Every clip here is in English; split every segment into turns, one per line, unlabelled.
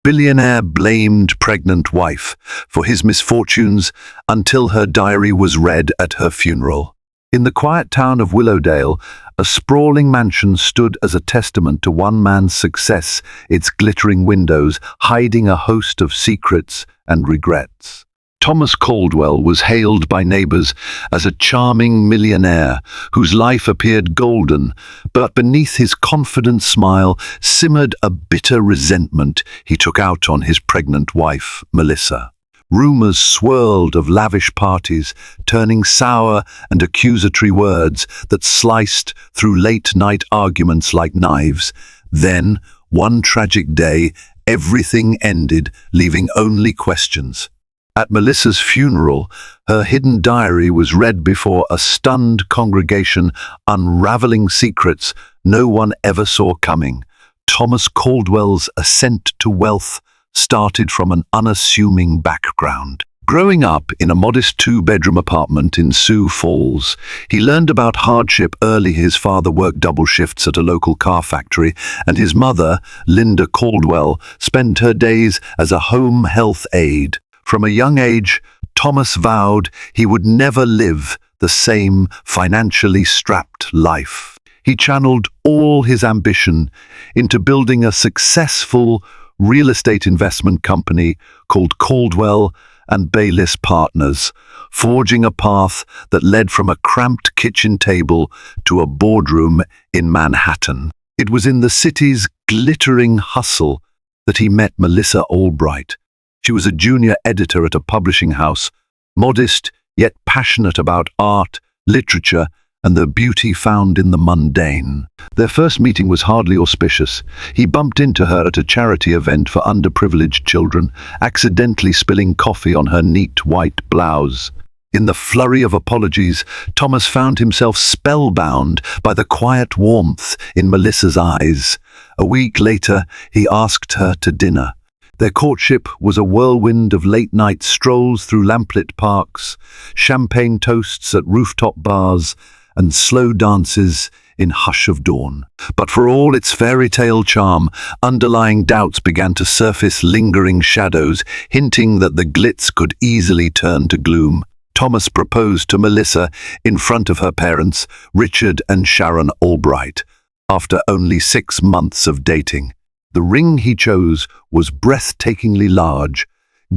Billionaire blamed pregnant wife for his misfortunes until her diary was read at her funeral. In the quiet town of Willowdale, a sprawling mansion stood as a testament to one man's success, its glittering windows hiding a host of secrets and regrets. Thomas Caldwell was hailed by neighbors as a charming millionaire whose life appeared golden, but beneath his confident smile simmered a bitter resentment he took out on his pregnant wife, Melissa. Rumors swirled of lavish parties, turning sour and accusatory words that sliced through late-night arguments like knives. Then, one tragic day, everything ended, leaving only questions. At Melissa's funeral, her hidden diary was read before a stunned congregation, unraveling secrets no one ever saw coming. Thomas Caldwell's ascent to wealth started from an unassuming background. Growing up in a modest two-bedroom apartment in Sioux Falls, he learned about hardship early. His father worked double shifts at a local car factory, and his mother, Linda Caldwell, spent her days as a home health aide. From a young age, Thomas vowed he would never live the same financially strapped life. He channeled all his ambition into building a successful real estate investment company called Caldwell and Bayliss Partners, forging a path that led from a cramped kitchen table to a boardroom in Manhattan. It was in the city's glittering hustle that he met Melissa Albright. She was a junior editor at a publishing house, modest yet passionate about art, literature, and the beauty found in the mundane. Their first meeting was hardly auspicious. He bumped into her at a charity event for underprivileged children, accidentally spilling coffee on her neat white blouse. In the flurry of apologies, Thomas found himself spellbound by the quiet warmth in Melissa's eyes. A week later, he asked her to dinner. Their courtship was a whirlwind of late-night strolls through lamplit parks, champagne toasts at rooftop bars, and slow dances in hush of dawn. But for all its fairy tale charm, underlying doubts began to surface, lingering shadows, hinting that the glitz could easily turn to gloom. Thomas proposed to Melissa in front of her parents, Richard and Sharon Albright, after only 6 months of dating. The ring he chose was breathtakingly large,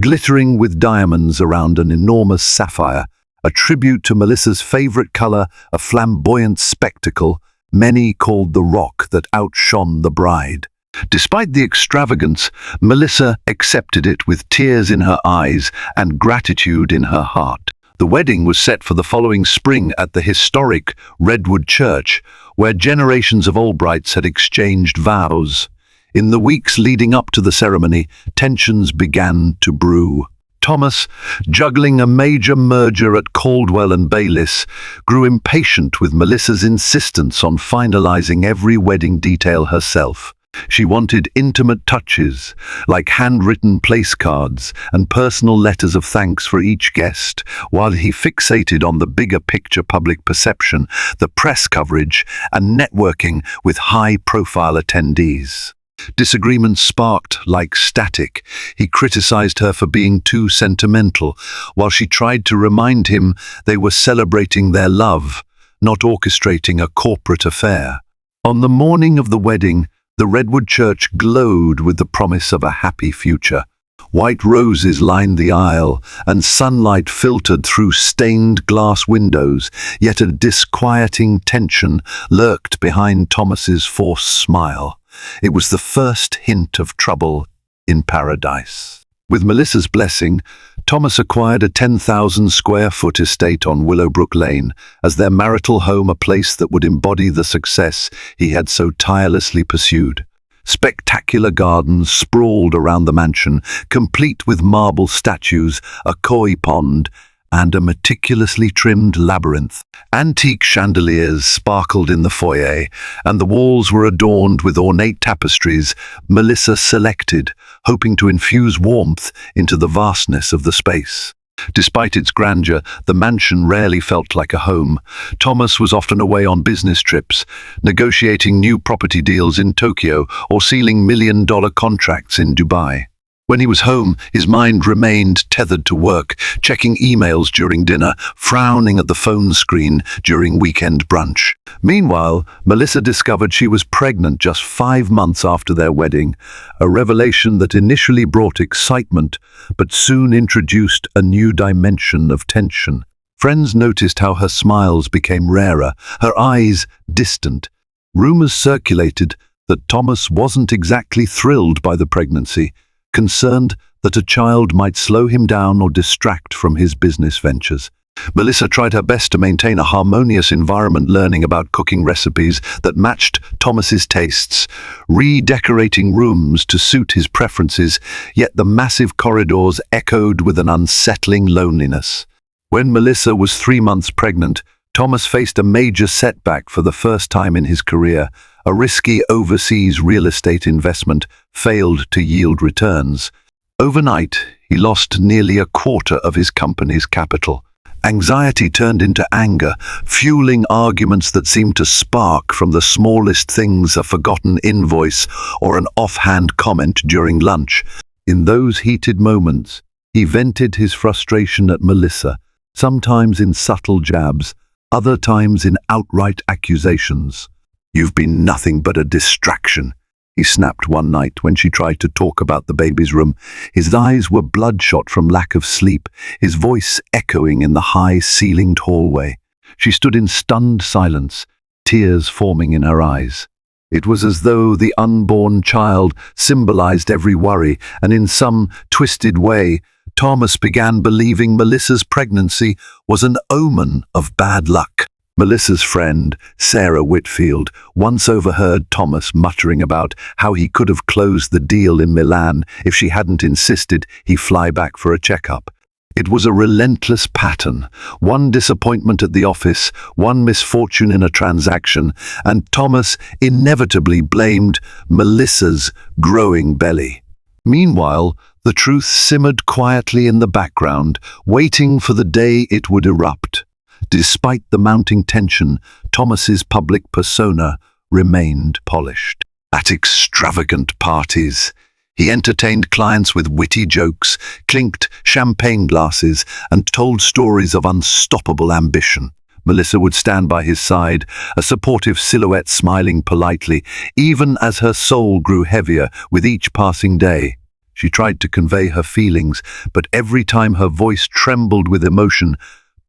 glittering with diamonds around an enormous sapphire, a tribute to Melissa's favorite color, a flamboyant spectacle many called the rock that outshone the bride. Despite the extravagance, Melissa accepted it with tears in her eyes and gratitude in her heart. The wedding was set for the following spring at the historic Redwood Church, where generations of Albrights had exchanged vows. In the weeks leading up to the ceremony, tensions began to brew. Thomas, juggling a major merger at Caldwell and Bayliss, grew impatient with Melissa's insistence on finalizing every wedding detail herself. She wanted intimate touches, like handwritten place cards and personal letters of thanks for each guest, while he fixated on the bigger picture: public perception, the press coverage, and networking with high-profile attendees. Disagreements sparked like static. He criticized her for being too sentimental, while she tried to remind him they were celebrating their love, not orchestrating a corporate affair. On the morning of the wedding, the Redwood Church glowed with the promise of a happy future. White roses lined the aisle, and sunlight filtered through stained glass windows, yet a disquieting tension lurked behind Thomas's forced smile. It was the first hint of trouble in paradise. With Melissa's blessing, Thomas acquired a 10,000-square-foot estate on Willowbrook Lane as their marital home, a place that would embody the success he had so tirelessly pursued. Spectacular gardens sprawled around the mansion, complete with marble statues, a koi pond, and a meticulously trimmed labyrinth. Antique chandeliers sparkled in the foyer, and the walls were adorned with ornate tapestries Melissa selected, hoping to infuse warmth into the vastness of the space. Despite its grandeur, the mansion rarely felt like a home. Thomas was often away on business trips, negotiating new property deals in Tokyo or sealing million-dollar contracts in Dubai. When he was home, his mind remained tethered to work, checking emails during dinner, frowning at the phone screen during weekend brunch. Meanwhile, Melissa discovered she was pregnant just 5 months after their wedding, a revelation that initially brought excitement, but soon introduced a new dimension of tension. Friends noticed how her smiles became rarer, her eyes distant. Rumors circulated that Thomas wasn't exactly thrilled by the pregnancy, concerned that a child might slow him down or distract from his business ventures. Melissa tried her best to maintain a harmonious environment, learning about cooking recipes that matched Thomas's tastes, redecorating rooms to suit his preferences, yet the massive corridors echoed with an unsettling loneliness. When Melissa was 3 months pregnant, Thomas faced a major setback for the first time in his career. A risky overseas real estate investment failed to yield returns. Overnight, he lost nearly a quarter of his company's capital. Anxiety turned into anger, fueling arguments that seemed to spark from the smallest things, a forgotten invoice or an offhand comment during lunch. In those heated moments, he vented his frustration at Melissa, sometimes in subtle jabs, other times in outright accusations. "You've been nothing but a distraction," he snapped one night when she tried to talk about the baby's room. His eyes were bloodshot from lack of sleep, his voice echoing in the high-ceilinged hallway. She stood in stunned silence, tears forming in her eyes. It was as though the unborn child symbolized every worry, and in some twisted way, Thomas began believing Melissa's pregnancy was an omen of bad luck. Melissa's friend, Sarah Whitfield, once overheard Thomas muttering about how he could have closed the deal in Milan if she hadn't insisted he fly back for a checkup. It was a relentless pattern, one disappointment at the office, one misfortune in a transaction, and Thomas inevitably blamed Melissa's growing belly. Meanwhile, the truth simmered quietly in the background, waiting for the day it would erupt. Despite the mounting tension, Thomas's public persona remained polished. At extravagant parties, he entertained clients with witty jokes, clinked champagne glasses, and told stories of unstoppable ambition. Melissa would stand by his side, a supportive silhouette smiling politely, even as her soul grew heavier with each passing day. She tried to convey her feelings, but every time her voice trembled with emotion,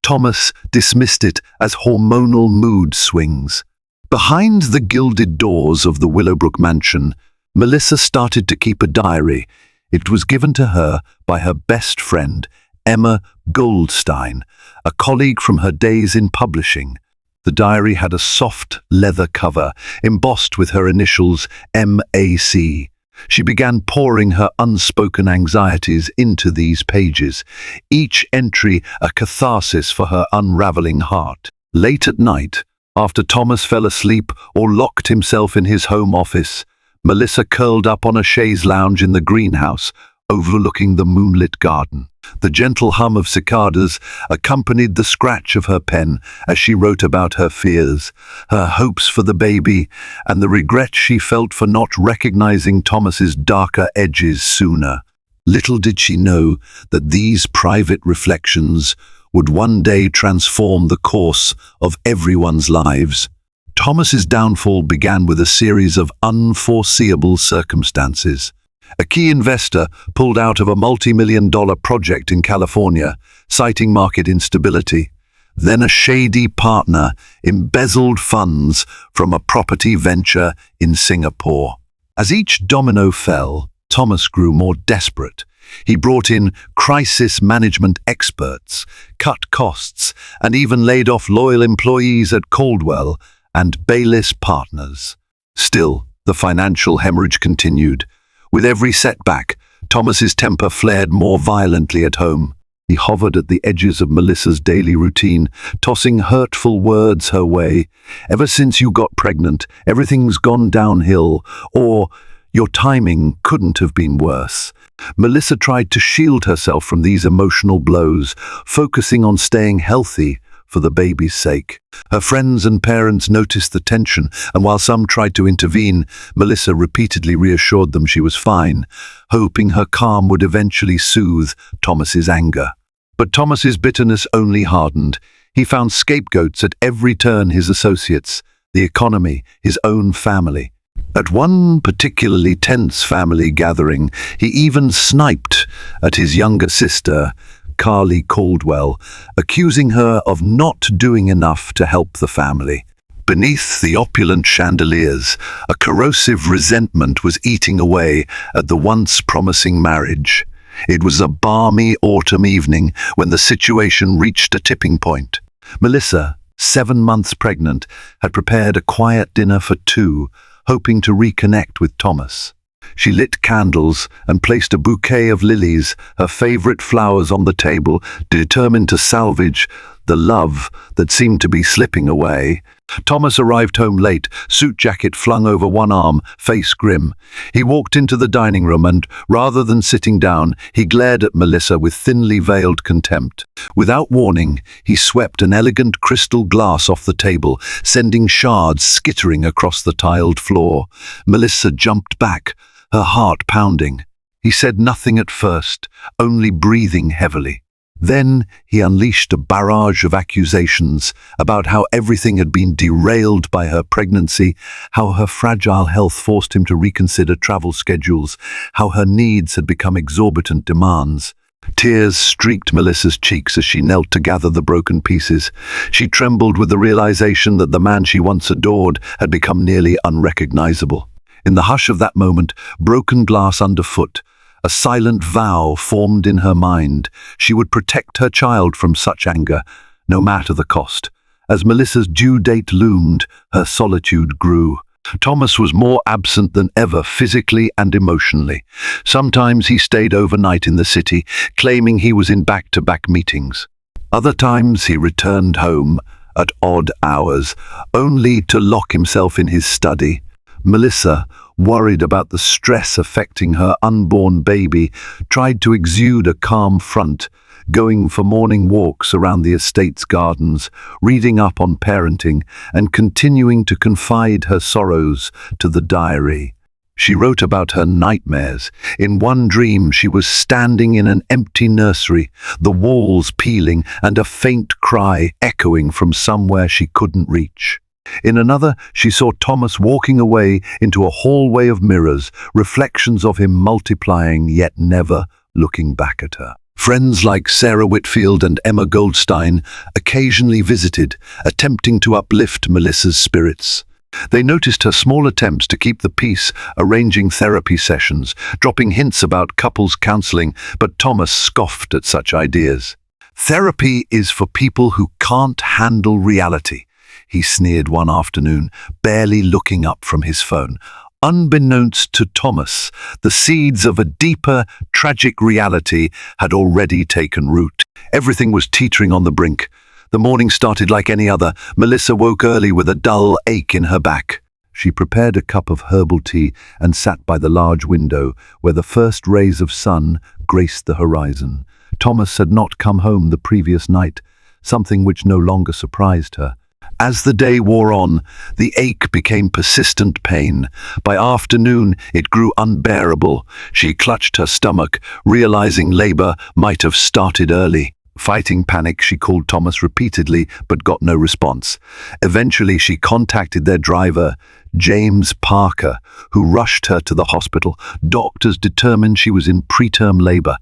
Thomas dismissed it as hormonal mood swings. Behind the gilded doors of the Willowbrook mansion, Melissa started to keep a diary. It was given to her by her best friend, Emma Goldstein, a colleague from her days in publishing. The diary had a soft leather cover, embossed with her initials MAC. She began pouring her unspoken anxieties into these pages, each entry a catharsis for her unraveling heart. Late at night, after Thomas fell asleep or locked himself in his home office, Melissa curled up on a chaise lounge in the greenhouse, overlooking the moonlit garden. The gentle hum of cicadas accompanied the scratch of her pen as she wrote about her fears, her hopes for the baby, and the regret she felt for not recognizing Thomas's darker edges sooner. Little did she know that these private reflections would one day transform the course of everyone's lives. Thomas's downfall began with a series of unforeseeable circumstances. A key investor pulled out of a multi-million-dollar project in California, citing market instability. Then a shady partner embezzled funds from a property venture in Singapore. As each domino fell, Thomas grew more desperate. He brought in crisis management experts, cut costs, and even laid off loyal employees at Caldwell and Bayliss Partners. Still, the financial hemorrhage continued. With every setback, Thomas's temper flared more violently at home. He hovered at the edges of Melissa's daily routine, tossing hurtful words her way. "Ever since you got pregnant, everything's gone downhill," or "Your timing couldn't have been worse." Melissa tried to shield herself from these emotional blows, focusing on staying healthy, for the baby's sake. Her friends and parents noticed the tension, and while some tried to intervene, Melissa repeatedly reassured them she was fine, hoping her calm would eventually soothe Thomas's anger. But Thomas's bitterness only hardened. He found scapegoats at every turn: his associates, the economy, his own family. At one particularly tense family gathering, he even sniped at his younger sister, Thomas Caldwell, accusing her of not doing enough to help the family. Beneath the opulent chandeliers, a corrosive resentment was eating away at the once promising marriage. It was a balmy autumn evening when the situation reached a tipping point. Melissa, 7 months pregnant, had prepared a quiet dinner for two, hoping to reconnect with Thomas. She lit candles and placed a bouquet of lilies, her favorite flowers, on the table, determined to salvage the love that seemed to be slipping away. Thomas arrived home late, suit jacket flung over one arm, face grim. He walked into the dining room and, rather than sitting down, he glared at Melissa with thinly veiled contempt. Without warning, he swept an elegant crystal glass off the table, sending shards skittering across the tiled floor. Melissa jumped back, her heart pounding. He said nothing at first, only breathing heavily. Then he unleashed a barrage of accusations about how everything had been derailed by her pregnancy, how her fragile health forced him to reconsider travel schedules, how her needs had become exorbitant demands. Tears streaked Melissa's cheeks as she knelt to gather the broken pieces. She trembled with the realization that the man she once adored had become nearly unrecognizable. In the hush of that moment, broken glass underfoot, a silent vow formed in her mind. She would protect her child from such anger, no matter the cost. As Melissa's due date loomed, her solitude grew. Thomas was more absent than ever, physically and emotionally. Sometimes he stayed overnight in the city, claiming he was in back-to-back meetings. Other times he returned home at odd hours, only to lock himself in his study. Melissa, worried about the stress affecting her unborn baby, tried to exude a calm front, going for morning walks around the estate's gardens, reading up on parenting, and continuing to confide her sorrows to the diary. She wrote about her nightmares. In one dream, she was standing in an empty nursery, the walls peeling and a faint cry echoing from somewhere she couldn't reach. In another, she saw Thomas walking away into a hallway of mirrors, reflections of him multiplying yet never looking back at her. Friends like Sarah Whitfield and Emma Goldstein occasionally visited, attempting to uplift Melissa's spirits. They noticed her small attempts to keep the peace, arranging therapy sessions, dropping hints about couples counseling, but Thomas scoffed at such ideas. "Therapy is for people who can't handle reality," he sneered one afternoon, barely looking up from his phone. Unbeknownst to Thomas, the seeds of a deeper, tragic reality had already taken root. Everything was teetering on the brink. The morning started like any other. Melissa woke early with a dull ache in her back. She prepared a cup of herbal tea and sat by the large window where the first rays of sun graced the horizon. Thomas had not come home the previous night, something which no longer surprised her. As the day wore on, the ache became persistent pain. By afternoon, it grew unbearable. She clutched her stomach, realizing labor might have started early. Fighting panic, she called Thomas repeatedly, but got no response. Eventually, she contacted their driver, James Parker, who rushed her to the hospital. Doctors determined she was in preterm labor.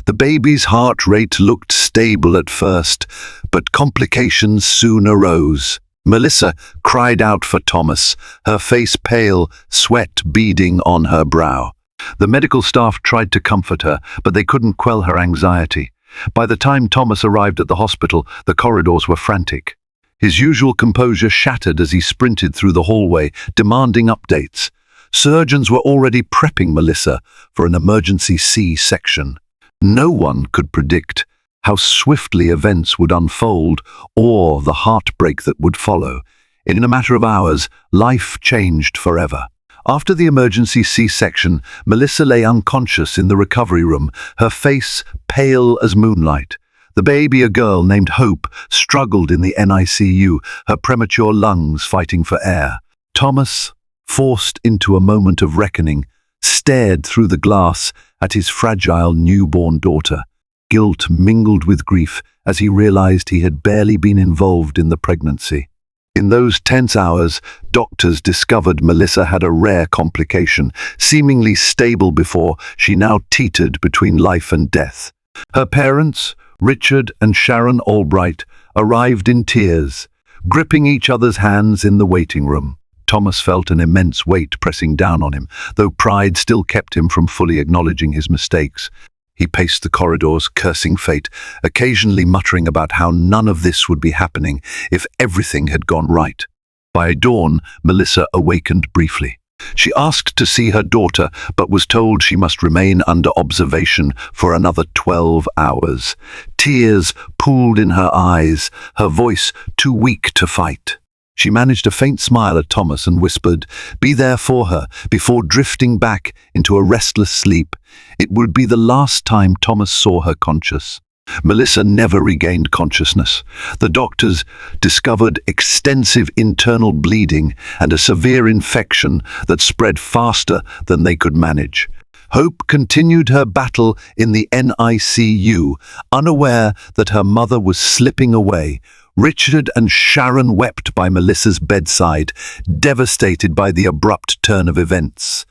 The baby's heart rate looked stable at first, but complications soon arose. Melissa cried out for Thomas, her face pale, sweat beading on her brow. The medical staff tried to comfort her, but they couldn't quell her anxiety. By the time Thomas arrived at the hospital, the corridors were frantic. His usual composure shattered as he sprinted through the hallway, demanding updates. Surgeons were already prepping Melissa for an emergency C-section. No one could predict how swiftly events would unfold or the heartbreak that would follow. In a matter of hours, life changed forever. After the emergency C-section, Melissa lay unconscious in the recovery room, her face pale as moonlight. The baby, a girl named Hope, struggled in the NICU, her premature lungs fighting for air. Thomas, forced into a moment of reckoning, stared through the glass at his fragile newborn daughter. Guilt mingled with grief as he realized he had barely been involved in the pregnancy. In those tense hours, doctors discovered Melissa had a rare complication, seemingly stable before she now teetered between life and death. Her parents, Richard and Sharon Albright, arrived in tears, gripping each other's hands in the waiting room. Thomas felt an immense weight pressing down on him, though pride still kept him from fully acknowledging his mistakes. He paced the corridors, cursing fate, occasionally muttering about how none of this would be happening if everything had gone right. By dawn, Melissa awakened briefly. She asked to see her daughter, but was told she must remain under observation for another 12 hours. Tears pooled in her eyes, her voice too weak to fight. She managed a faint smile at Thomas and whispered, "Be there for her," before drifting back into a restless sleep. It would be the last time Thomas saw her conscious. Melissa never regained consciousness. The doctors discovered extensive internal bleeding and a severe infection that spread faster than they could manage. Hope continued her battle in the NICU, unaware that her mother was slipping away. Richard and Sharon wept by Melissa's bedside, devastated by the abrupt turn of events.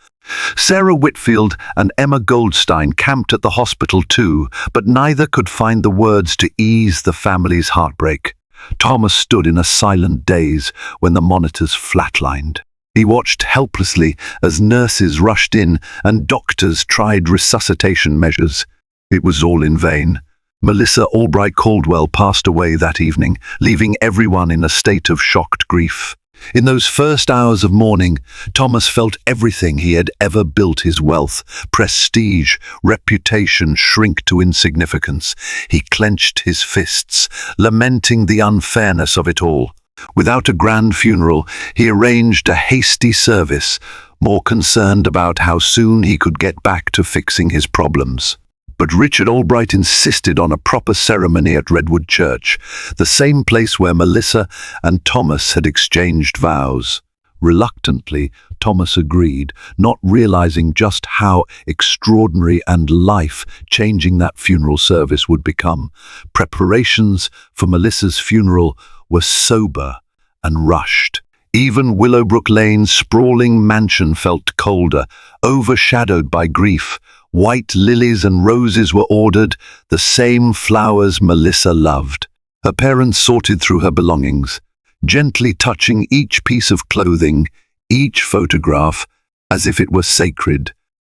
Sarah Whitfield and Emma Goldstein camped at the hospital too, but neither could find the words to ease the family's heartbreak. Thomas stood in a silent daze when the monitors flatlined. He watched helplessly as nurses rushed in and doctors tried resuscitation measures. It was all in vain. Melissa Albright Caldwell passed away that evening, leaving everyone in a state of shocked grief. In those first hours of mourning, Thomas felt everything he had ever built, his wealth, prestige, reputation, shrink to insignificance. He clenched his fists, lamenting the unfairness of it all. Without a grand funeral, he arranged a hasty service, more concerned about how soon he could get back to fixing his problems. But Richard Albright insisted on a proper ceremony at Redwood Church, the same place where Melissa and Thomas had exchanged vows. Reluctantly, Thomas agreed, not realizing just how extraordinary and life-changing that funeral service would become. Preparations for Melissa's funeral were sober and rushed. Even Willowbrook Lane's sprawling mansion felt colder, overshadowed by grief. White lilies and roses were ordered, the same flowers Melissa loved. Her parents sorted through her belongings, gently touching each piece of clothing, each photograph, as if it were sacred.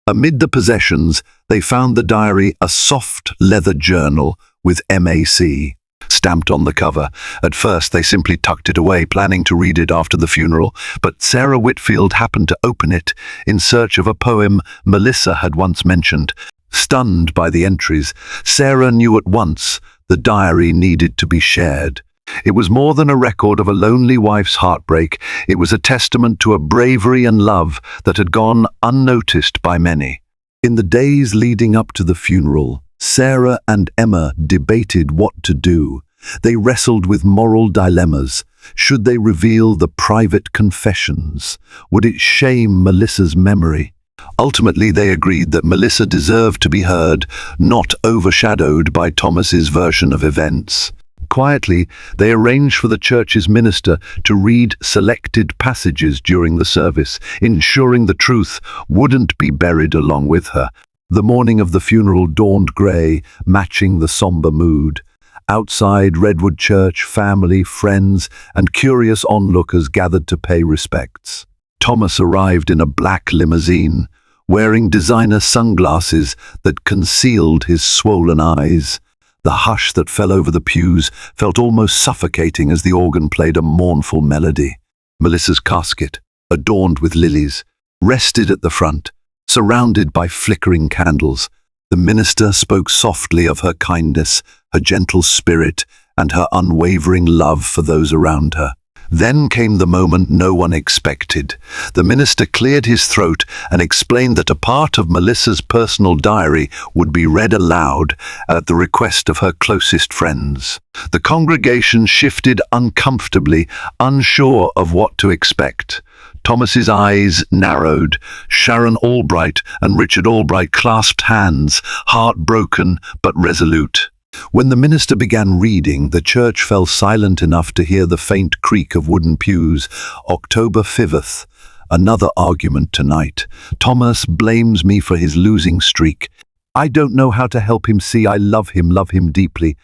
Amid the possessions, they found the diary, a soft leather journal with MAC stamped on the cover. At first, they simply tucked it away, planning to read it after the funeral, but Sarah Whitfield happened to open it in search of a poem Melissa had once mentioned. Stunned by the entries, Sarah knew at once the diary needed to be shared. It was more than a record of a lonely wife's heartbreak. It was a testament to a bravery and love that had gone unnoticed by many. In the days leading up to the funeral, Sarah and Emma debated what to do. They wrestled with moral dilemmas. Should they reveal the private confessions? Would it shame Melissa's memory? Ultimately, they agreed that Melissa deserved to be heard, not overshadowed by Thomas's version of events. Quietly, they arranged for the church's minister to read selected passages during the service, ensuring the truth wouldn't be buried along with her. The morning of the funeral dawned grey, matching the somber mood. Outside Redwood Church, family, friends, and curious onlookers gathered to pay respects. Thomas arrived in a black limousine, wearing designer sunglasses that concealed his swollen eyes. The hush that fell over the pews felt almost suffocating as the organ played a mournful melody. Melissa's casket, adorned with lilies, rested at the front, surrounded by flickering candles. The minister spoke softly of her kindness, her gentle spirit, and her unwavering love for those around her. Then came the moment no one expected. The minister cleared his throat and explained that a part of Melissa's personal diary would be read aloud at the request of her closest friends. The congregation shifted uncomfortably, unsure of what to expect. Thomas's eyes narrowed. Sharon Albright and Richard Albright clasped hands, heartbroken but resolute. When the minister began reading, the church fell silent enough to hear the faint creak of wooden pews. October 5th. Another argument tonight. Thomas blames me for his losing streak. I don't know how to help him see I love him deeply.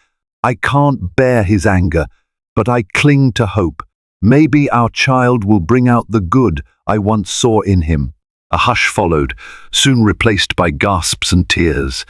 I can't bear his anger, but I cling to hope. Maybe our child will bring out the good I once saw in him. A hush followed, soon replaced by gasps and tears.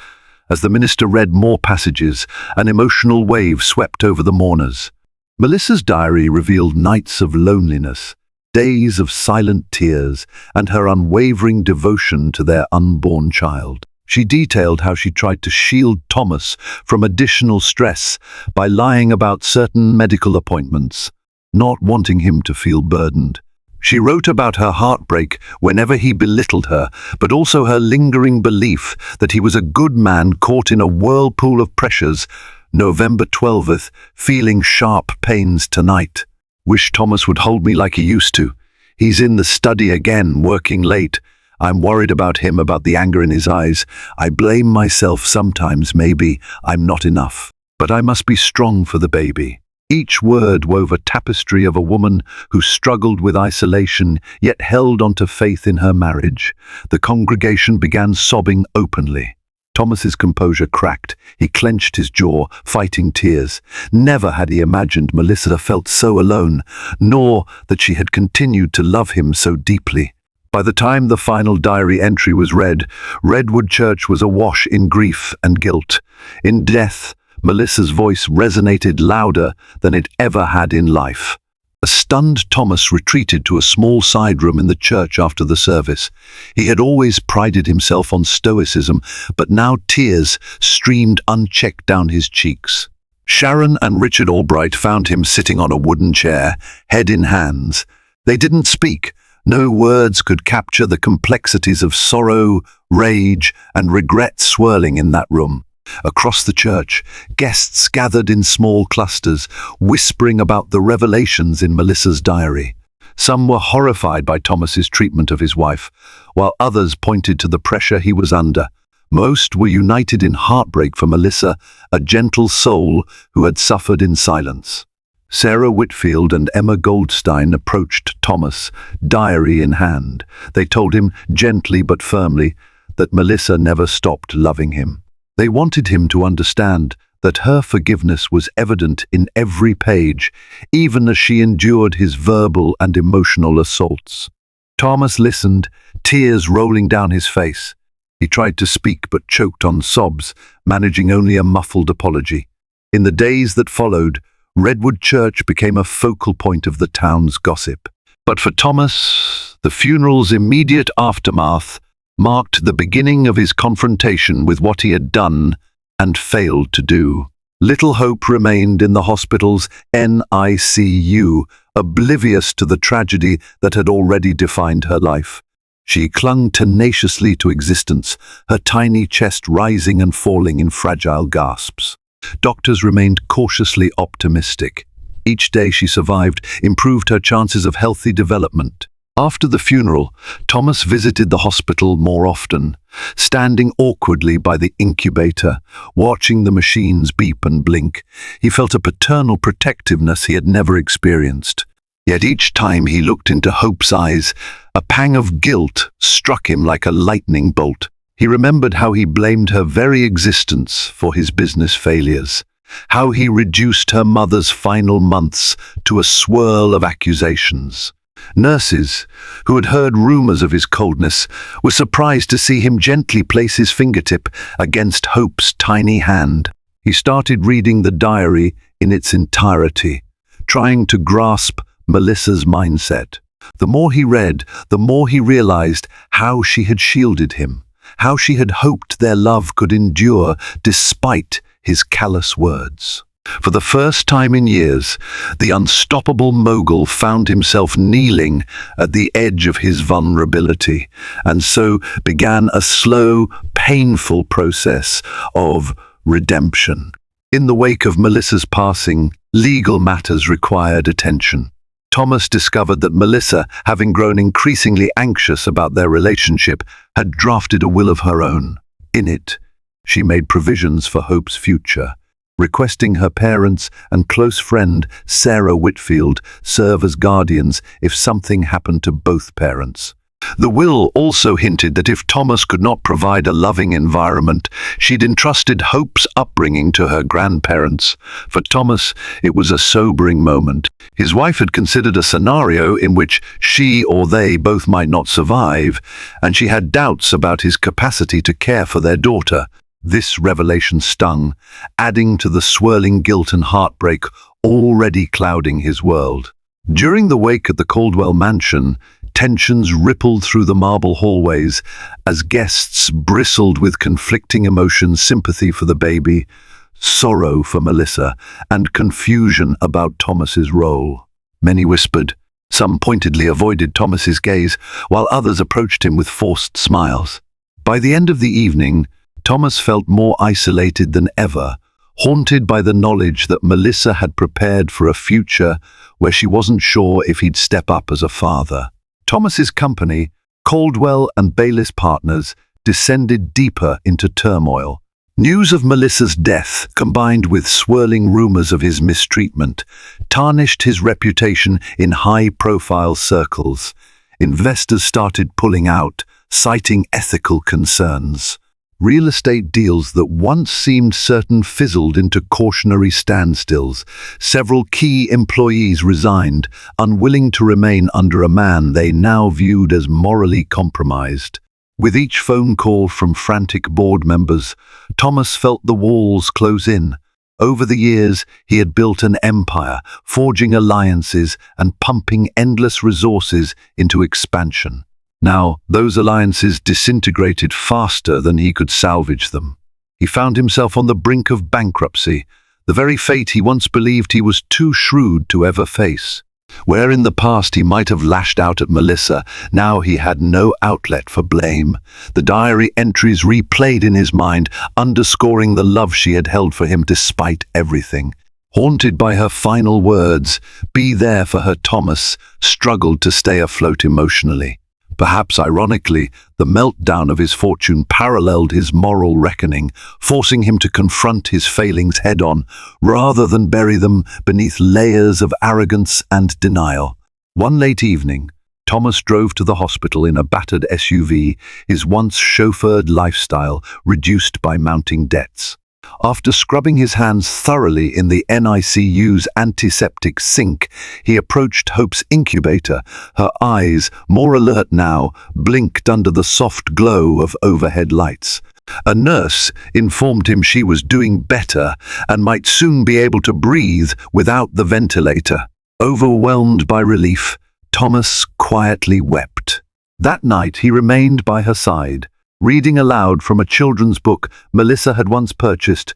As the minister read more passages, an emotional wave swept over the mourners. Melissa's diary revealed nights of loneliness, days of silent tears, and her unwavering devotion to their unborn child. She detailed how she tried to shield Thomas from additional stress by lying about certain medical appointments, not wanting him to feel burdened. She wrote about her heartbreak whenever he belittled her, but also her lingering belief that he was a good man caught in a whirlpool of pressures. November 12th, feeling sharp pains tonight. Wish Thomas would hold me like he used to. He's in the study again, working late. I'm worried about him, about the anger in his eyes. I blame myself sometimes, maybe I'm not enough. But I must be strong for the baby. Each word wove a tapestry of a woman who struggled with isolation, yet held on to faith in her marriage. The congregation began sobbing openly. Thomas's composure cracked. He clenched his jaw, fighting tears. Never had he imagined Melissa felt so alone, nor that she had continued to love him so deeply. By the time the final diary entry was read, Redwood Church was awash in grief and guilt. In death, Melissa's voice resonated louder than it ever had in life. A stunned Thomas retreated to a small side room in the church after the service. He had always prided himself on stoicism, but now tears streamed unchecked down his cheeks. Sharon and Richard Albright found him sitting on a wooden chair, head in hands. They didn't speak. No words could capture the complexities of sorrow, rage, and regret swirling in that room. Across the church, guests gathered in small clusters, whispering about the revelations in Melissa's diary. Some were horrified by Thomas's treatment of his wife, while others pointed to the pressure he was under. Most were united in heartbreak for Melissa, a gentle soul who had suffered in silence. Sarah Whitfield and Emma Goldstein approached Thomas, diary in hand. They told him, gently but firmly, that Melissa never stopped loving him. They wanted him to understand that her forgiveness was evident in every page, even as she endured his verbal and emotional assaults. Thomas listened, tears rolling down his face. He tried to speak but choked on sobs, managing only a muffled apology. In the days that followed, Redwood Church became a focal point of the town's gossip. But for Thomas, the funeral's immediate aftermath marked the beginning of his confrontation with what he had done and failed to do. Little hope remained in the hospital's NICU, oblivious to the tragedy that had already defined her life. She clung tenaciously to existence, her tiny chest rising and falling in fragile gasps. Doctors remained cautiously optimistic. Each day she survived improved her chances of healthy development. After the funeral, Thomas visited the hospital more often, standing awkwardly by the incubator, watching the machines beep and blink. He felt a paternal protectiveness he had never experienced. Yet each time he looked into Hope's eyes, a pang of guilt struck him like a lightning bolt. He remembered how he blamed her very existence for his business failures, how he reduced her mother's final months to a swirl of accusations. Nurses, who had heard rumors of his coldness, were surprised to see him gently place his fingertip against Hope's tiny hand. He started reading the diary in its entirety, trying to grasp Melissa's mindset. The more he read, the more he realized how she had shielded him, how she had hoped their love could endure despite his callous words. For the first time in years, the unstoppable mogul found himself kneeling at the edge of his vulnerability, and so began a slow, painful process of redemption. In the wake of Melissa's passing, legal matters required attention. Thomas discovered that Melissa, having grown increasingly anxious about their relationship, had drafted a will of her own. In it, she made provisions for Hope's future, requesting her parents and close friend Sarah Whitfield serve as guardians if something happened to both parents. The will also hinted that if Thomas could not provide a loving environment, she'd entrusted Hope's upbringing to her grandparents. For Thomas, it was a sobering moment. His wife had considered a scenario in which she or they both might not survive, and she had doubts about his capacity to care for their daughter. This revelation stung, adding to the swirling guilt and heartbreak already clouding his world. During the wake at the Caldwell mansion, tensions rippled through the marble hallways as guests bristled with conflicting emotions: sympathy for the baby, sorrow for Melissa, and confusion about Thomas's role. Many whispered, some pointedly avoided Thomas's gaze, while others approached him with forced smiles. By the end of the evening, Thomas felt more isolated than ever, haunted by the knowledge that Melissa had prepared for a future where she wasn't sure if he'd step up as a father. Thomas's company, Caldwell and Bayliss Partners, descended deeper into turmoil. News of Melissa's death, combined with swirling rumors of his mistreatment, tarnished his reputation in high-profile circles. Investors started pulling out, citing ethical concerns. Real estate deals that once seemed certain fizzled into cautionary standstills. Several key employees resigned, unwilling to remain under a man they now viewed as morally compromised. With each phone call from frantic board members, Thomas felt the walls close in. Over the years, he had built an empire, forging alliances and pumping endless resources into expansion. Now, those alliances disintegrated faster than he could salvage them. He found himself on the brink of bankruptcy, the very fate he once believed he was too shrewd to ever face. Where in the past he might have lashed out at Melissa, now he had no outlet for blame. The diary entries replayed in his mind, underscoring the love she had held for him despite everything. Haunted by her final words, "Be there for her," Thomas struggled to stay afloat emotionally. Perhaps ironically, the meltdown of his fortune paralleled his moral reckoning, forcing him to confront his failings head-on, rather than bury them beneath layers of arrogance and denial. One late evening, Thomas drove to the hospital in a battered SUV, his once chauffeured lifestyle reduced by mounting debts. After scrubbing his hands thoroughly in the NICU's antiseptic sink, he approached Hope's incubator. Her eyes, more alert now, blinked under the soft glow of overhead lights. A nurse informed him she was doing better and might soon be able to breathe without the ventilator. Overwhelmed by relief, Thomas quietly wept. That night he remained by her side, reading aloud from a children's book Melissa had once purchased,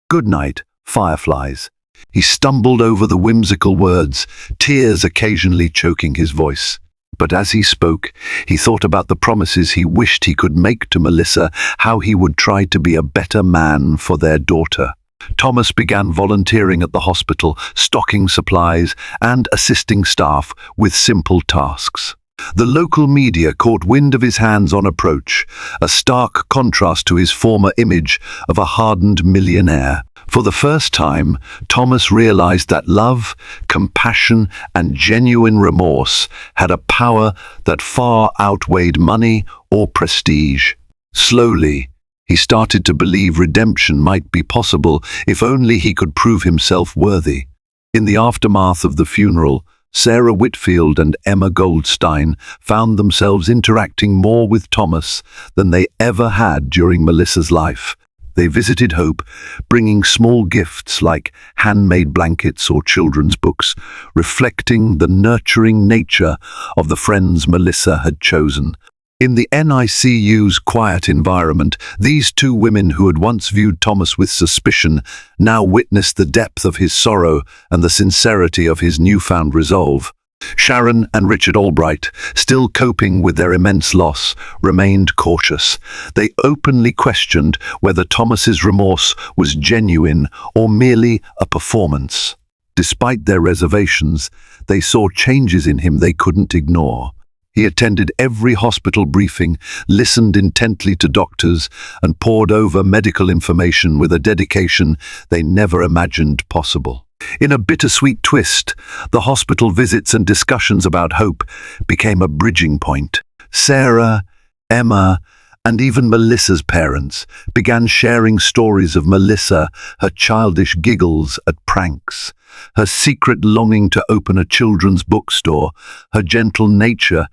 "Good night, Fireflies." He stumbled over the whimsical words, tears occasionally choking his voice. But as he spoke, he thought about the promises he wished he could make to Melissa, how he would try to be a better man for their daughter. Thomas began volunteering at the hospital, stocking supplies and assisting staff with simple tasks. The local media caught wind of his hands-on approach, a stark contrast to his former image of a hardened millionaire. For the first time, Thomas realized that love, compassion, and genuine remorse had a power that far outweighed money or prestige. Slowly, he started to believe redemption might be possible if only he could prove himself worthy. In the aftermath of the funeral, Sarah Whitfield and Emma Goldstein found themselves interacting more with Thomas than they ever had during Melissa's life. They visited Hope, bringing small gifts like handmade blankets or children's books, reflecting the nurturing nature of the friends Melissa had chosen. In the NICU's quiet environment, these two women who had once viewed Thomas with suspicion now witnessed the depth of his sorrow and the sincerity of his newfound resolve. Sharon and Richard Albright, still coping with their immense loss, remained cautious. They openly questioned whether Thomas's remorse was genuine or merely a performance. Despite their reservations, they saw changes in him they couldn't ignore. He attended every hospital briefing, listened intently to doctors, and pored over medical information with a dedication they never imagined possible. In a bittersweet twist, the hospital visits and discussions about hope became a bridging point. Sarah, Emma, and even Melissa's parents began sharing stories of Melissa, her childish giggles at pranks, her secret longing to open a children's bookstore, her gentle nature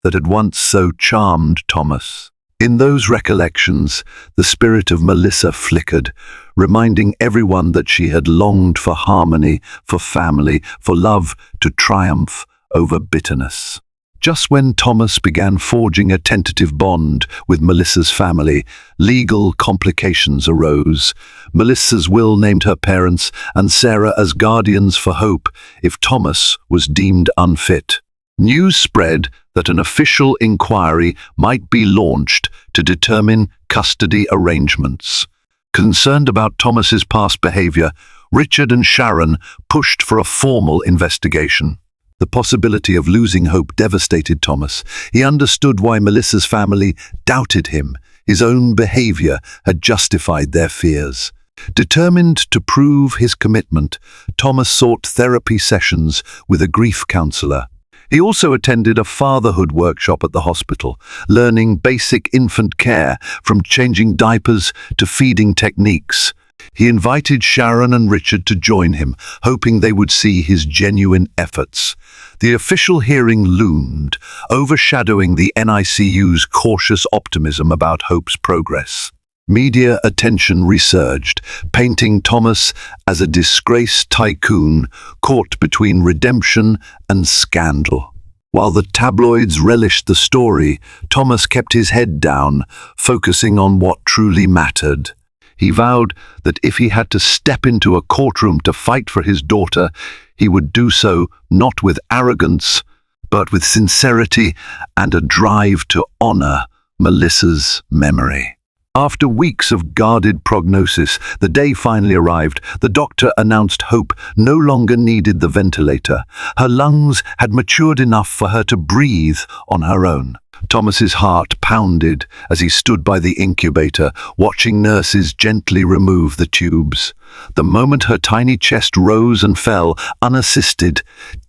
that had once so charmed Thomas. In those recollections, the spirit of Melissa flickered, reminding everyone that she had longed for harmony, for family, for love to triumph over bitterness. Just when Thomas began forging a tentative bond with Melissa's family, legal complications arose. Melissa's will named her parents and Sarah as guardians for hope if Thomas was deemed unfit. News spread that an official inquiry might be launched to determine custody arrangements. Concerned about Thomas's past behavior, Richard and Sharon pushed for a formal investigation. The possibility of losing hope devastated Thomas. He understood why Melissa's family doubted him. His own behavior had justified their fears. Determined to prove his commitment, Thomas sought therapy sessions with a grief counselor. He also attended a fatherhood workshop at the hospital, learning basic infant care from changing diapers to feeding techniques. He invited Sharon and Richard to join him, hoping they would see his genuine efforts. The official hearing loomed, overshadowing the NICU's cautious optimism about hope's progress. Media attention resurged, painting Thomas as a disgraced tycoon caught between redemption and scandal. While the tabloids relished the story, Thomas kept his head down, focusing on what truly mattered. He vowed that if he had to step into a courtroom to fight for his daughter, he would do so not with arrogance, but with sincerity and a drive to honor Melissa's memory. After weeks of guarded prognosis, the day finally arrived. The doctor announced Hope no longer needed the ventilator. Her lungs had matured enough for her to breathe on her own. Thomas's heart pounded as he stood by the incubator, watching nurses gently remove the tubes. The moment her tiny chest rose and fell, unassisted,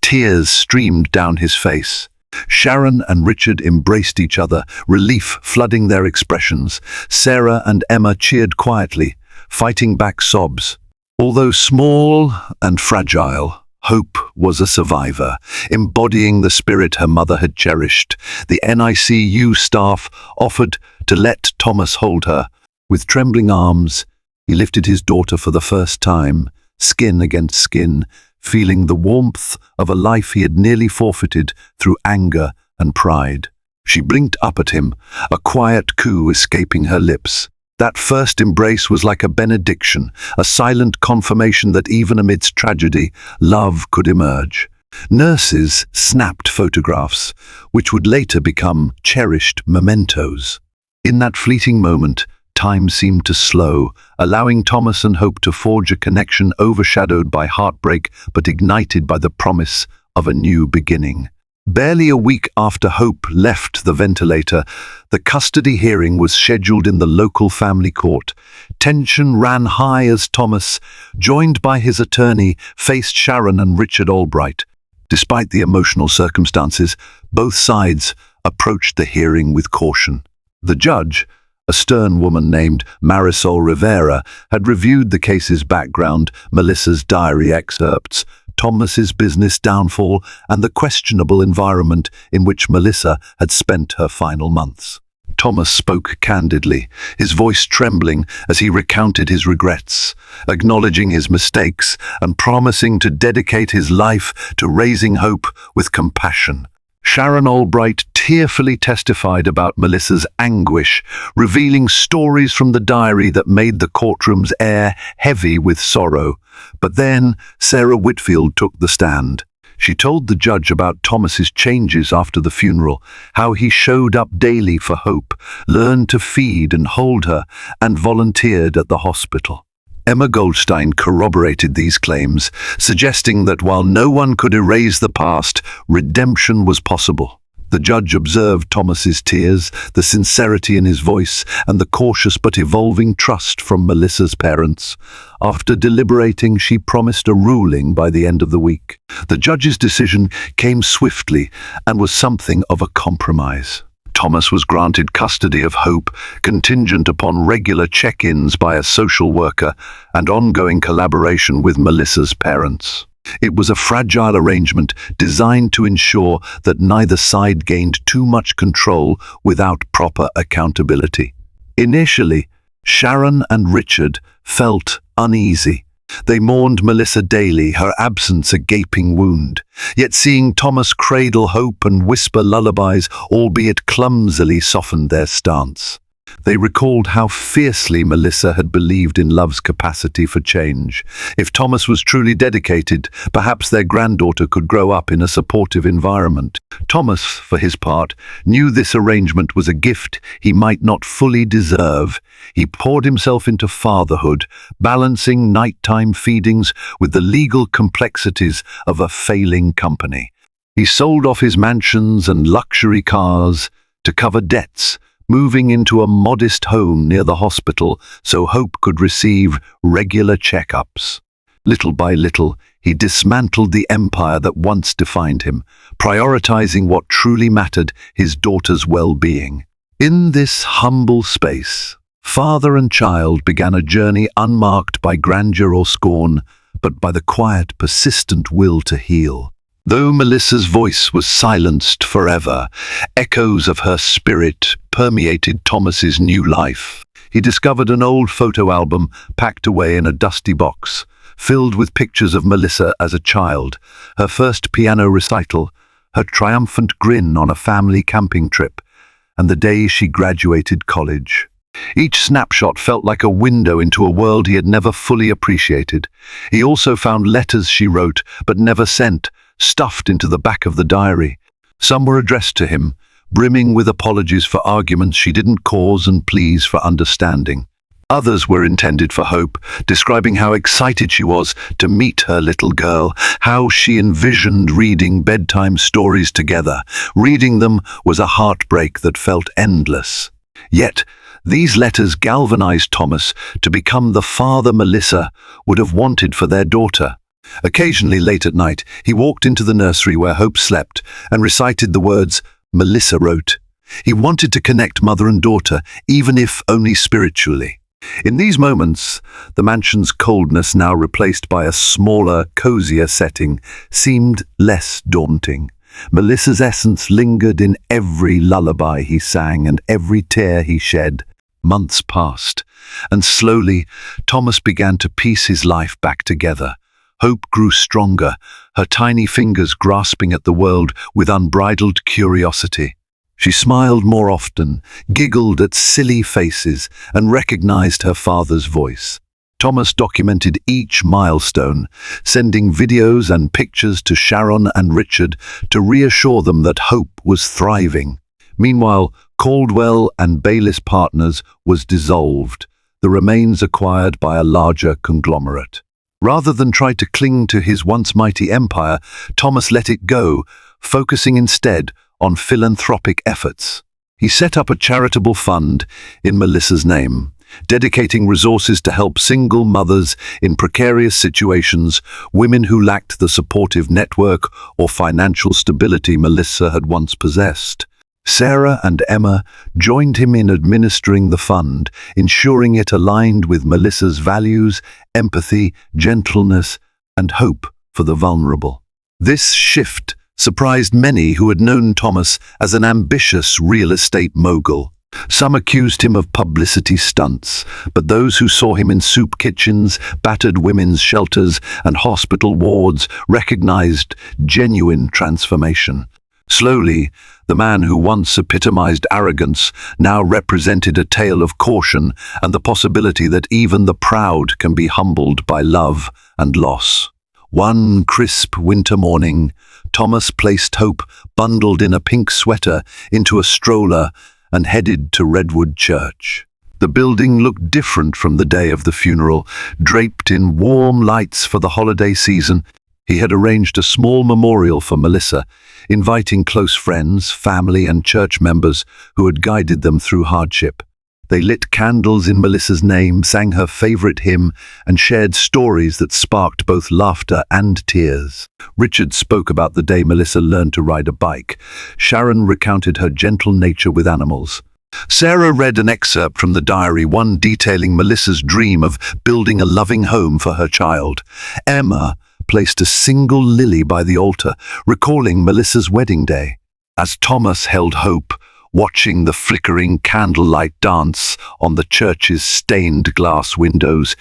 tears streamed down his face. Sharon and Richard embraced each other, relief flooding their expressions. Sarah and Emma cheered quietly, fighting back sobs. Although small and fragile, Hope was a survivor, embodying the spirit her mother had cherished. The NICU staff offered to let Thomas hold her. With trembling arms, he lifted his daughter for the first time, skin against skin, feeling the warmth of a life he had nearly forfeited through anger and pride. She blinked up at him, a quiet coo escaping her lips. That first embrace was like a benediction, a silent confirmation that even amidst tragedy, love could emerge. Nurses snapped photographs, which would later become cherished mementos. In that fleeting moment, time seemed to slow, allowing Thomas and Hope to forge a connection overshadowed by heartbreak but ignited by the promise of a new beginning. Barely a week after Hope left the ventilator, the custody hearing was scheduled in the local family court. Tension ran high as Thomas, joined by his attorney, faced Sharon and Richard Albright. Despite the emotional circumstances, both sides approached the hearing with caution. The judge, a stern woman named Marisol Rivera, had reviewed the case's background, Melissa's diary excerpts, Thomas's business downfall, and the questionable environment in which Melissa had spent her final months. Thomas spoke candidly, his voice trembling as he recounted his regrets, acknowledging his mistakes and promising to dedicate his life to raising Hope with compassion. Sharon Albright tearfully testified about Melissa's anguish, revealing stories from the diary that made the courtroom's air heavy with sorrow. But then Sarah Whitfield took the stand. She told the judge about Thomas's changes after the funeral, how he showed up daily for Hope, learned to feed and hold her, and volunteered at the hospital. Emma Goldstein corroborated these claims, suggesting that while no one could erase the past, redemption was possible. The judge observed Thomas's tears, the sincerity in his voice, and the cautious but evolving trust from Melissa's parents. After deliberating, she promised a ruling by the end of the week. The judge's decision came swiftly and was something of a compromise. Thomas was granted custody of Hope, contingent upon regular check-ins by a social worker and ongoing collaboration with Melissa's parents. It was a fragile arrangement designed to ensure that neither side gained too much control without proper accountability. Initially, Sharon and Richard felt uneasy. They mourned Melissa daily, her absence a gaping wound. Yet seeing Thomas cradle Hope and whisper lullabies, albeit clumsily, softened their stance. They recalled how fiercely Melissa had believed in love's capacity for change. If Thomas was truly dedicated, perhaps their granddaughter could grow up in a supportive environment. Thomas, for his part, knew this arrangement was a gift he might not fully deserve. He poured himself into fatherhood, balancing nighttime feedings with the legal complexities of a failing company. He sold off his mansions and luxury cars to cover debts, moving into a modest home near the hospital so Hope could receive regular checkups. Little by little, he dismantled the empire that once defined him, prioritizing what truly mattered, his daughter's well-being. In this humble space, father and child began a journey unmarked by grandeur or scorn, but by the quiet, persistent will to heal. Though Melissa's voice was silenced forever, echoes of her spirit permeated Thomas's new life. He discovered an old photo album packed away in a dusty box, filled with pictures of Melissa as a child, her first piano recital, her triumphant grin on a family camping trip, and the day she graduated college. Each snapshot felt like a window into a world he had never fully appreciated. He also found letters she wrote but never sent, stuffed into the back of the diary. Some were addressed to him, brimming with apologies for arguments she didn't cause and pleas for understanding. Others were intended for Hope, describing how excited she was to meet her little girl, how she envisioned reading bedtime stories together. Reading them was a heartbreak that felt endless. Yet, these letters galvanized Thomas to become the father Melissa would have wanted for their daughter. Occasionally late at night, he walked into the nursery where Hope slept and recited the words Melissa wrote. He wanted to connect mother and daughter, even if only spiritually. In these moments, the mansion's coldness, now replaced by a smaller, cozier setting, seemed less daunting. Melissa's essence lingered in every lullaby he sang and every tear he shed. Months passed, and slowly Thomas began to piece his life back together. Hope grew stronger, her tiny fingers grasping at the world with unbridled curiosity. She smiled more often, giggled at silly faces, and recognized her father's voice. Thomas documented each milestone, sending videos and pictures to Sharon and Richard to reassure them that Hope was thriving. Meanwhile, Caldwell and Bayliss Partners was dissolved, the remains acquired by a larger conglomerate. Rather than try to cling to his once mighty empire, Thomas let it go, focusing instead on philanthropic efforts. He set up a charitable fund in Melissa's name, dedicating resources to help single mothers in precarious situations, women who lacked the supportive network or financial stability Melissa had once possessed. Sarah and Emma joined him in administering the fund, ensuring it aligned with Melissa's values, empathy, gentleness, and hope for the vulnerable. This shift surprised many who had known Thomas as an ambitious real estate mogul. Some accused him of publicity stunts, but those who saw him in soup kitchens, battered women's shelters, and hospital wards recognized genuine transformation. Slowly, the man who once epitomized arrogance now represented a tale of caution and the possibility that even the proud can be humbled by love and loss. One crisp winter morning, Thomas placed Hope, bundled in a pink sweater, into a stroller and headed to Redwood Church. The building looked different from the day of the funeral, draped in warm lights for the holiday season. He had arranged a small memorial for Melissa, inviting close friends, family, and church members who had guided them through hardship. They lit candles in Melissa's name, sang her favorite hymn, and shared stories that sparked both laughter and tears. Richard spoke about the day Melissa learned to ride a bike. Sharon recounted her gentle nature with animals. Sarah read an excerpt from the diary, one detailing Melissa's dream of building a loving home for her child. Emma placed a single lily by the altar, recalling Melissa's wedding day. As Thomas held Hope, watching the flickering candlelight dance on the church's stained glass windows,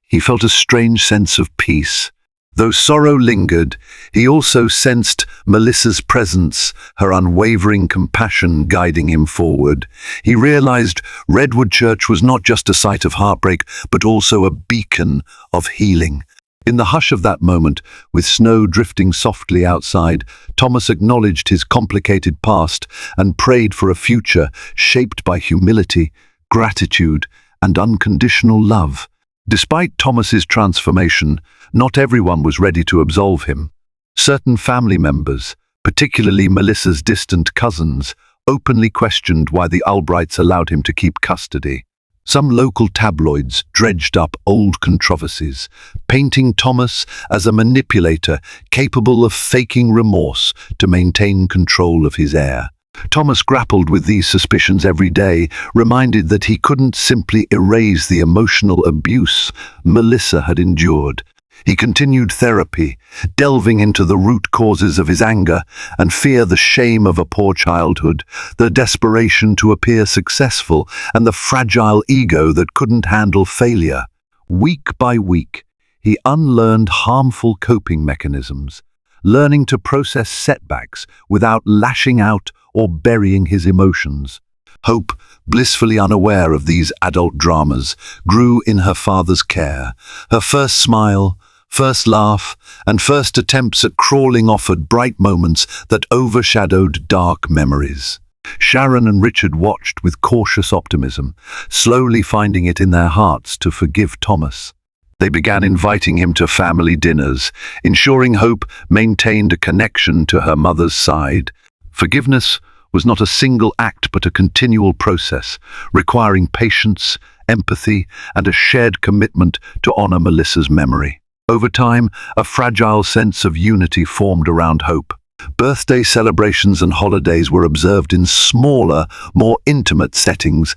he felt a strange sense of peace. Though sorrow lingered, he also sensed Melissa's presence, her unwavering compassion guiding him forward. He realized Redwood Church was not just a site of heartbreak, but also a beacon of healing. In the hush of that moment, with snow drifting softly outside, Thomas acknowledged his complicated past and prayed for a future shaped by humility, gratitude, and unconditional love. Despite Thomas's transformation, not everyone was ready to absolve him. Certain family members, particularly Melissa's distant cousins, openly questioned why the Albrights allowed him to keep custody. Some local tabloids dredged up old controversies, painting Thomas as a manipulator capable of faking remorse to maintain control of his heir. Thomas grappled with these suspicions every day, reminded that he couldn't simply erase the emotional abuse Melissa had endured. He continued therapy, delving into the root causes of his anger and fear, the shame of a poor childhood, the desperation to appear successful, and the fragile ego that couldn't handle failure. Week by week, he unlearned harmful coping mechanisms, learning to process setbacks without lashing out or burying his emotions. Hope, blissfully unaware of these adult dramas, grew in her father's care. Her first smile, first laugh, and first attempts at crawling offered bright moments that overshadowed dark memories. Sharon and Richard watched with cautious optimism, slowly finding it in their hearts to forgive Thomas. They began inviting him to family dinners, ensuring Hope maintained a connection to her mother's side. Forgiveness was not a single act but a continual process, requiring patience, empathy, and a shared commitment to honor Melissa's memory. Over time, a fragile sense of unity formed around Hope. Birthday celebrations and holidays were observed in smaller, more intimate settings.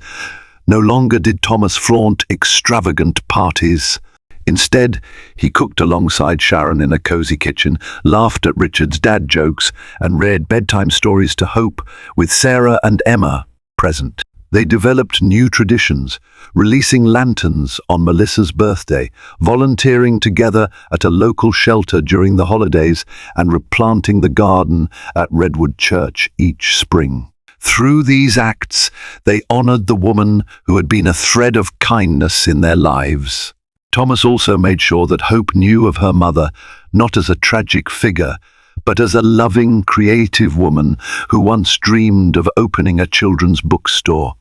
No longer did Thomas flaunt extravagant parties. Instead, he cooked alongside Sharon in a cozy kitchen, laughed at Richard's dad jokes, and read bedtime stories to Hope, with Sarah and Emma present. They developed new traditions, releasing lanterns on Melissa's birthday, volunteering together at a local shelter during the holidays, and replanting the garden at Redwood Church each spring. Through these acts, they honored the woman who had been a thread of kindness in their lives. Thomas also made sure that Hope knew of her mother, not as a tragic figure, but as a loving, creative woman who once dreamed of opening a children's bookstore.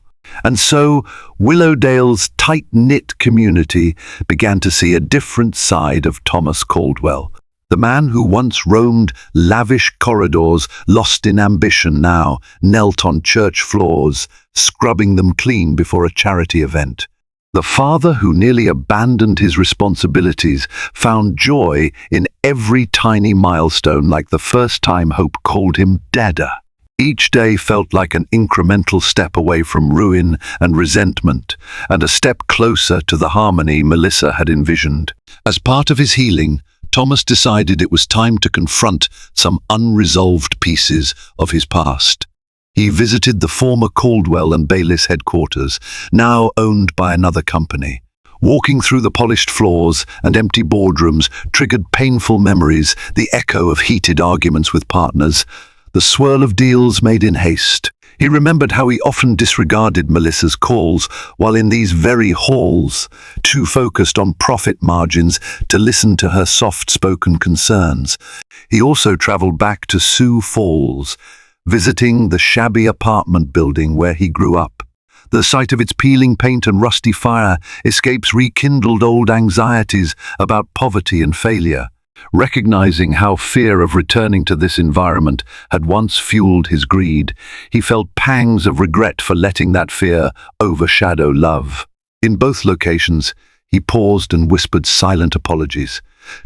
And so, Willowdale's tight-knit community began to see a different side of Thomas Caldwell. The man who once roamed lavish corridors, lost in ambition, now knelt on church floors, scrubbing them clean before a charity event. The father who nearly abandoned his responsibilities found joy in every tiny milestone, like the first time Hope called him Dada. Each day felt like an incremental step away from ruin and resentment, and a step closer to the harmony Melissa had envisioned. As part of his healing, Thomas decided it was time to confront some unresolved pieces of his past. He visited the former Caldwell and Bayliss headquarters, now owned by another company. Walking through the polished floors and empty boardrooms triggered painful memories, the echo of heated arguments with partners, the swirl of deals made in haste. He remembered how he often disregarded Melissa's calls while in these very halls, too focused on profit margins to listen to her soft-spoken concerns. He also traveled back to Sioux Falls, visiting the shabby apartment building where he grew up. The sight of its peeling paint and rusty fire escapes rekindled old anxieties about poverty and failure. Recognizing how fear of returning to this environment had once fueled his greed, he felt pangs of regret for letting that fear overshadow love. In both locations, he paused and whispered silent apologies.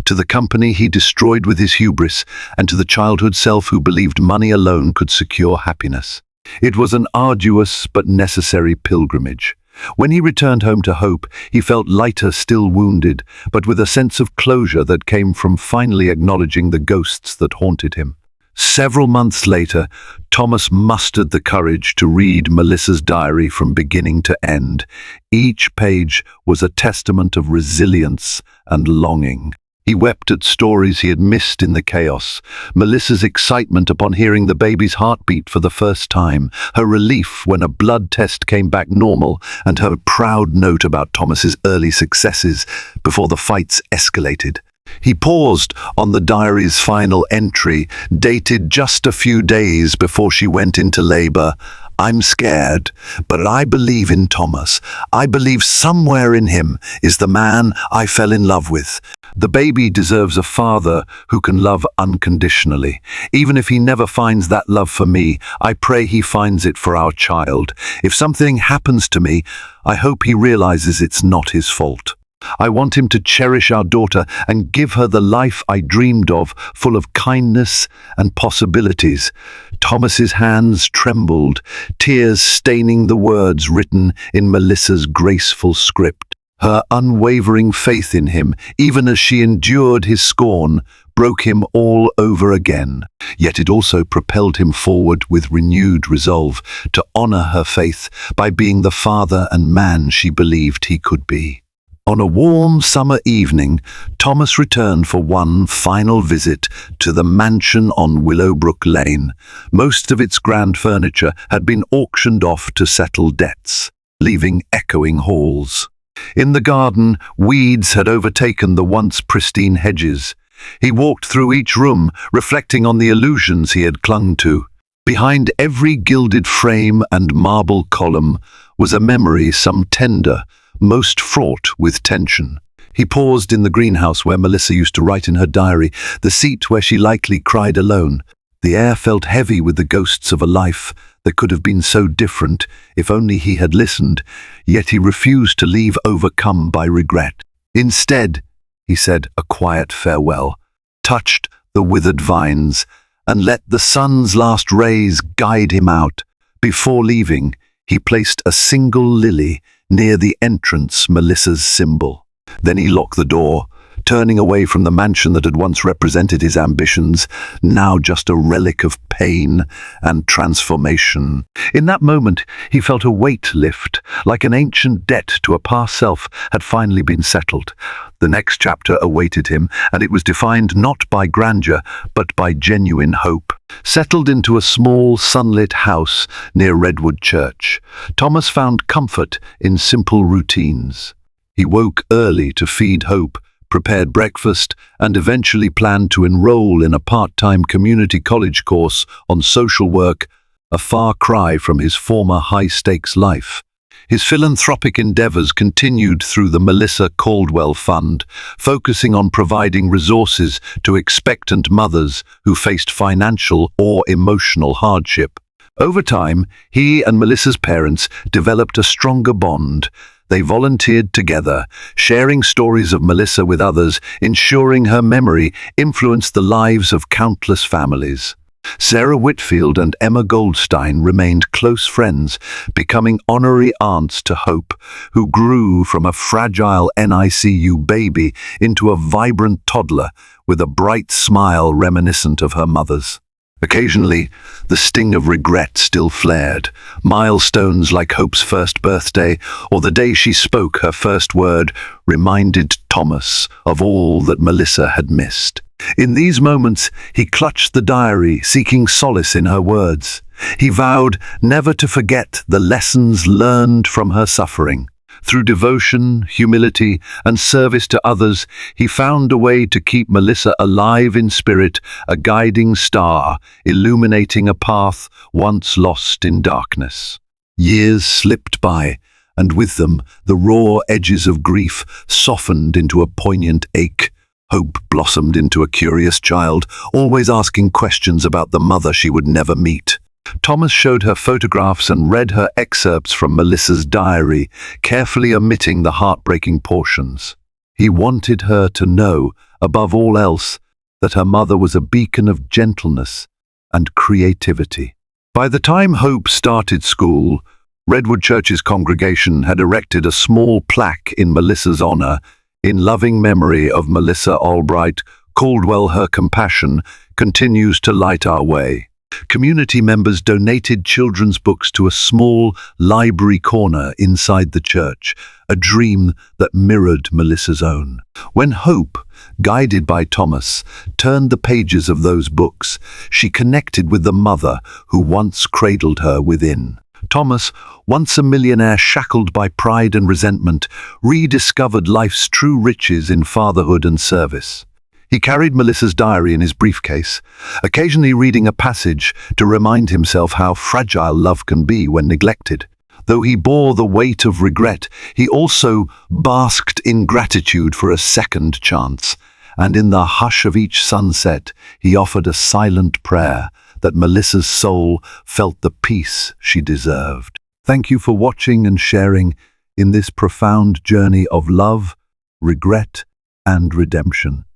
To the company he destroyed with his hubris, and to the childhood self who believed money alone could secure happiness. It was an arduous but necessary pilgrimage. When he returned home to Hope, he felt lighter, still wounded, but with a sense of closure that came from finally acknowledging the ghosts that haunted him. Several months later, Thomas mustered the courage to read Melissa's diary from beginning to end. Each page was a testament of resilience and longing. He wept at stories he had missed in the chaos. Melissa's excitement upon hearing the baby's heartbeat for the first time, her relief when a blood test came back normal, and her proud note about Thomas's early successes before the fights escalated. He paused on the diary's final entry, dated just a few days before she went into labor. "I'm scared, but I believe in Thomas. I believe somewhere in him is the man I fell in love with. The baby deserves a father who can love unconditionally. Even if he never finds that love for me, I pray he finds it for our child. If something happens to me, I hope he realizes it's not his fault. I want him to cherish our daughter and give her the life I dreamed of, full of kindness and possibilities." Thomas's hands trembled, tears staining the words written in Melissa's graceful script. Her unwavering faith in him, even as she endured his scorn, broke him all over again. Yet it also propelled him forward with renewed resolve to honor her faith by being the father and man she believed he could be. On a warm summer evening, Thomas returned for one final visit to the mansion on Willowbrook Lane. Most of its grand furniture had been auctioned off to settle debts, leaving echoing halls. In the garden, weeds had overtaken the once pristine hedges. He walked through each room, reflecting on the illusions he had clung to. Behind every gilded frame and marble column was a memory, some tender, most fraught with tension. He paused in the greenhouse where Melissa used to write in her diary, the seat where she likely cried alone. The air felt heavy with the ghosts of a life that could have been so different if only he had listened, yet he refused to leave overcome by regret. Instead, he said a quiet farewell, touched the withered vines, and let the sun's last rays guide him out. Before leaving, he placed a single lily near the entrance, Melissa's symbol. Then he locked the door, turning away from the mansion that had once represented his ambitions, now just a relic of pain and transformation. In that moment, he felt a weight lift, like an ancient debt to a past self had finally been settled. The next chapter awaited him, and it was defined not by grandeur, but by genuine hope. Settled into a small, sunlit house near Redwood Church, Thomas found comfort in simple routines. He woke early to feed Hope, prepared breakfast, and eventually planned to enroll in a part-time community college course on social work, a far cry from his former high-stakes life. His philanthropic endeavors continued through the Melissa Caldwell Fund, focusing on providing resources to expectant mothers who faced financial or emotional hardship. Over time, he and Melissa's parents developed a stronger bond. They volunteered together, sharing stories of Melissa with others, ensuring her memory influenced the lives of countless families. Sarah Whitfield and Emma Goldstein remained close friends, becoming honorary aunts to Hope, who grew from a fragile NICU baby into a vibrant toddler with a bright smile reminiscent of her mother's. Occasionally, the sting of regret still flared. Milestones like Hope's first birthday or the day she spoke her first word reminded Thomas of all that Melissa had missed. In these moments, he clutched the diary, seeking solace in her words. He vowed never to forget the lessons learned from her suffering. Through devotion, humility, and service to others, he found a way to keep Melissa alive in spirit, a guiding star, illuminating a path once lost in darkness. Years slipped by, and with them, the raw edges of grief softened into a poignant ache. Hope blossomed into a curious child, always asking questions about the mother she would never meet. Thomas showed her photographs and read her excerpts from Melissa's diary, carefully omitting the heartbreaking portions. He wanted her to know, above all else, that her mother was a beacon of gentleness and creativity. By the time Hope started school, Redwood Church's congregation had erected a small plaque in Melissa's honor, in loving memory of Melissa Albright. Caldwell, her compassion continues to light our way. Community members donated children's books to a small library corner inside the church, a dream that mirrored Melissa's own. When Hope, guided by Thomas, turned the pages of those books, she connected with the mother who once cradled her within. Thomas, once a millionaire shackled by pride and resentment, rediscovered life's true riches in fatherhood and service. He carried Melissa's diary in his briefcase, occasionally reading a passage to remind himself how fragile love can be when neglected. Though he bore the weight of regret, he also basked in gratitude for a second chance, and in the hush of each sunset, he offered a silent prayer that Melissa's soul felt the peace she deserved. Thank you for watching and sharing in this profound journey of love, regret, and redemption.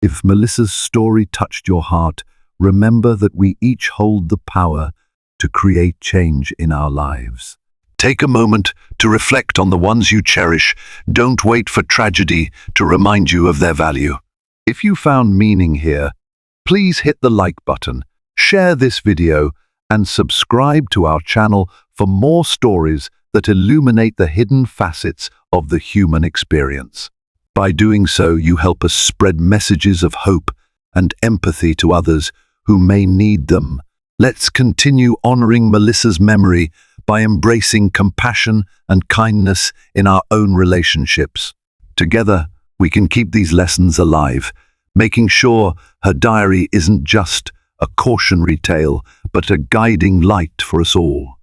If Melissa's story touched your heart, remember that we each hold the power to create change in our lives. Take a moment to reflect on the ones you cherish. Don't wait for tragedy to remind you of their value. If you found meaning here, please hit the like button, share this video, and subscribe to our channel for more stories that illuminate the hidden facets of the human experience. By doing so, you help us spread messages of hope and empathy to others who may need them. Let's continue honoring Melissa's memory by embracing compassion and kindness in our own relationships. Together, we can keep these lessons alive, making sure her diary isn't just a cautionary tale, but a guiding light for us all.